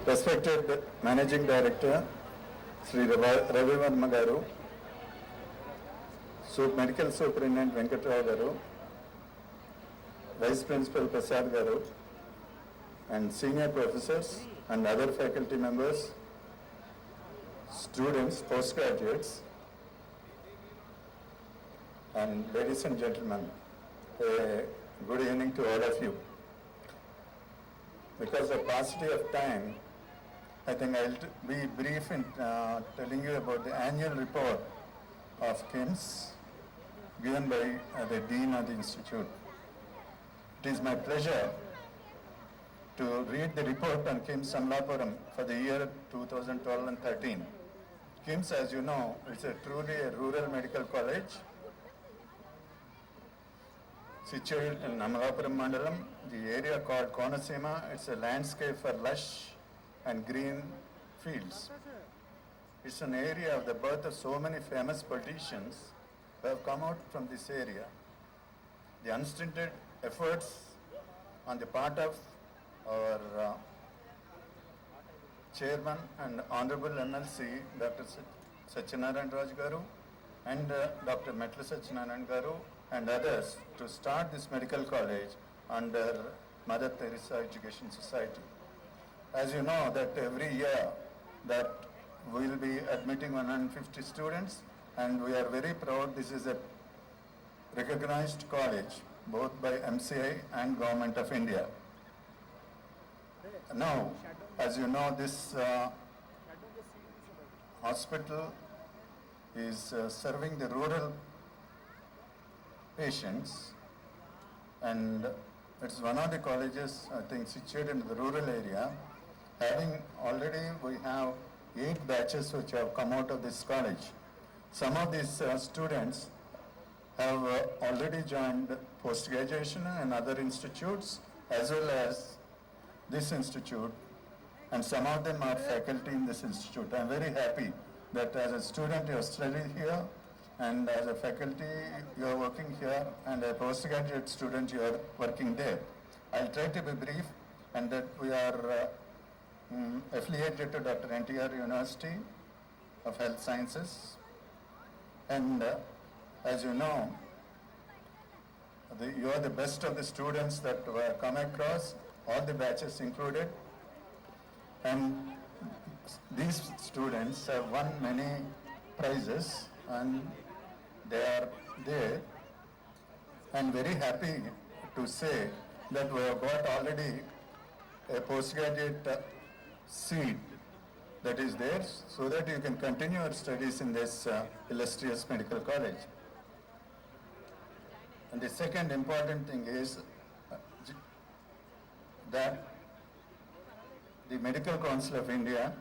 Respected Managing Director, Sri Ravi Verma Garu, Medical Superintendent Venkatrao Garu, Vice Principal Prasad Garu, and senior professors and other faculty members, students, postgraduates, and ladies and gentlemen, good evening to all of you. Because of paucity of time, I think I'll be brief in telling you about the annual report of KIMS given by the Dean of the Institute. It is my pleasure to read the report on KIMS Amlapuram for the year 2012 and 13. KIMS, as you know, is truly a rural medical college situated in Amalapuram Mandalam, the area called Konasema. It's a landscape for lush and green fields. It's an area of the birth of so many famous politicians who have come out from this area. The unstinted efforts on the part of our Chairman and Honorable MLC, Dr. Satyanarayan Raj Garu, and Dr. Metla Satyanarayan Garu, and others to start this medical college under Mother Teresa Education Society. As you know that every year that we will be admitting 150 students, and we are very proud this is a recognized college both by MCI and Government of India. Now, as you know, this hospital is serving the rural patients, and it's one of the colleges, I think, situated in the rural area. Having already, we have 8 batches which have come out of this college. Some of these students have already joined post-graduation and other institutes, as well as this institute, and some of them are faculty in this institute. I'm very happy that as a student you have studied here, and as a faculty you are working here, and a postgraduate student you are working there. I'll try to be brief, and that we are affiliated to Dr. NTR University of Health Sciences, and as you know, you are the best of the students that were come across, all the batches included, and these students have won many prizes, and they are there, and very happy to say that we have got already a postgraduate seat that is there, so that you can continue your studies in this illustrious medical college. And the second important thing is that the Medical Council of India,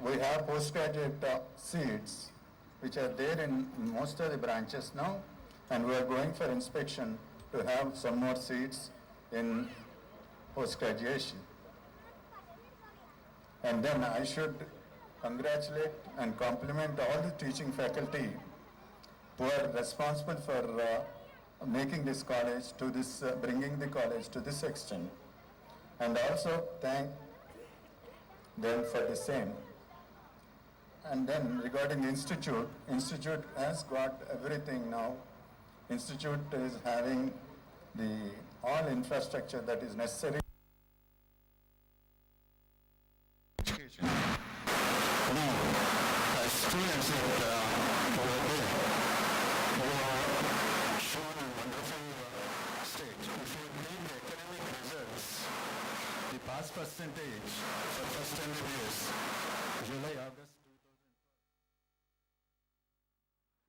we have postgraduate seats which are there in most of the branches now, and we are going for inspection to have some more seats in post-graduation. And then I should congratulate and compliment all the teaching faculty who are responsible for making this college to this, bringing the college to this extent, and also thank them for the same. And then regarding the institute has got everything now. Institute is having the all infrastructure that is necessary. Education. Now, as students that were there, who are shown a wonderful stage. If you read the academic results, the pass percentage for first MBBS, July, August 2012,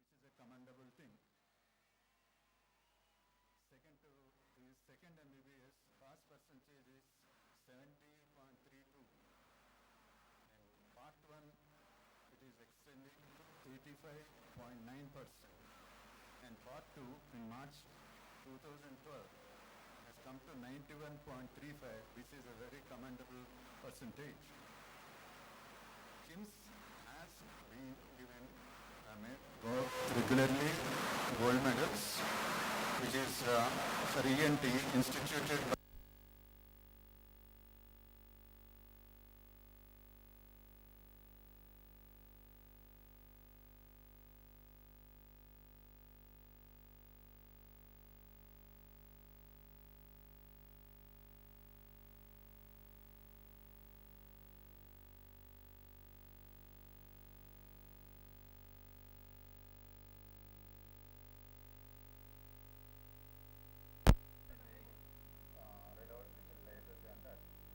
which is a commendable thing. Second MBBS pass percentage is 70.32, and part 1 it is extending to 85.9%, and part 2 in March 2012 has come to 91.35, which is a very commendable percentage. KIMS has been given regularly gold medals, which is for ENT instituted by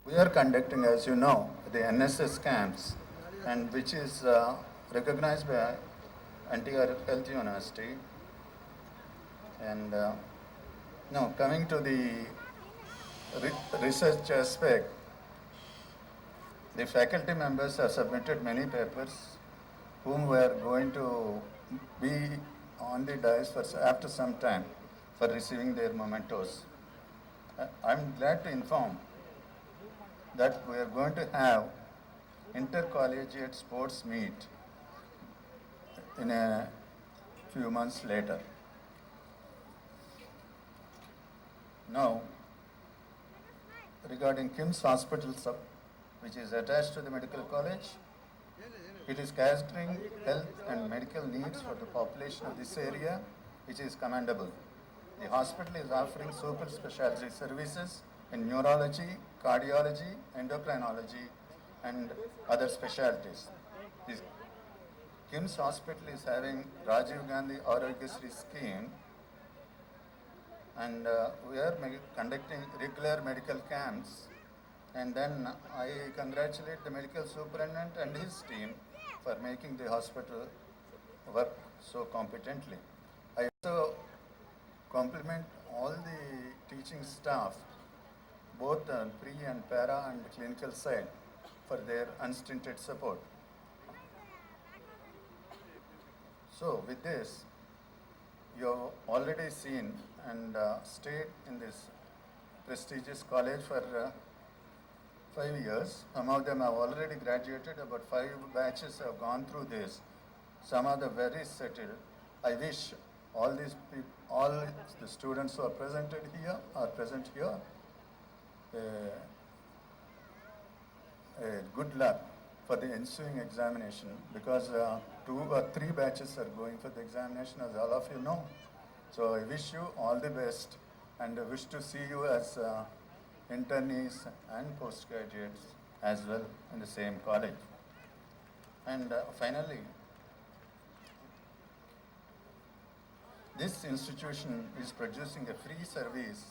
We are conducting, as you know, the NSS camps, and which is recognized by NTR Health University. And now coming to the research aspect, the faculty members have submitted many papers whom we are going to be on the dais for after some time for receiving their mementos. I'm glad to inform that we are going to have intercollegiate sports meet in a few months later. Now, regarding KIMS Hospital, which is attached to the medical college, it is catering health and medical needs for the population of this area, which is commendable. The hospital is offering super specialty services in neurology, cardiology, endocrinology, and other specialties. The KIMS Hospital is having Rajiv Gandhi Arogyasri scheme, and we are conducting regular medical camps. And then I congratulate the medical superintendent and his team for making the hospital work so competently. I also compliment all the teaching staff, both on pre and para and clinical side, for their unstinted support. So with this, you have already seen and stayed in this prestigious college for 5 years. Some of them have already graduated, about 5 batches have gone through this. Some are the very settled. I wish all these people, all the students who are present here, good luck for the ensuing examination, because 2 or 3 batches are going for the examination, as all of you know. So I wish you all the best, and I wish to see you as internees and postgraduates as well in the same college. And finally, this institution is producing a free service,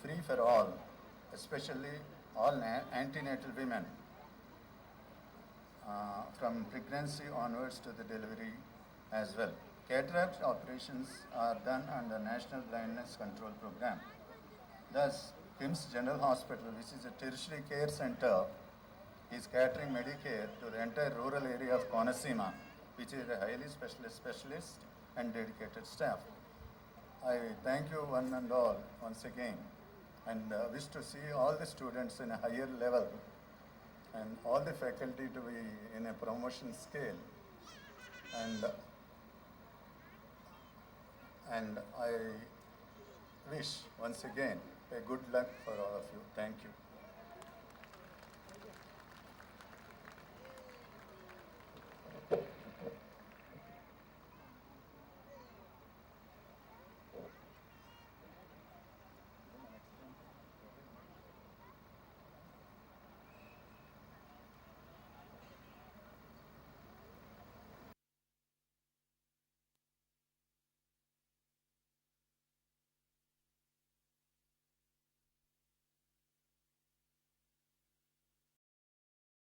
free for all, especially all antenatal women, from pregnancy onwards to the delivery as well. Cataract operations are done under National Blindness Control Program. Thus, KIMS General Hospital, which is a tertiary care center, is catering Medicare to the entire rural area of Konaseema, which is a highly specialist and dedicated staff. I thank you one and all once again, and wish to see all the students in a higher level and all the faculty to be in a promotion scale. And I wish once again a good luck for all of you. Thank you.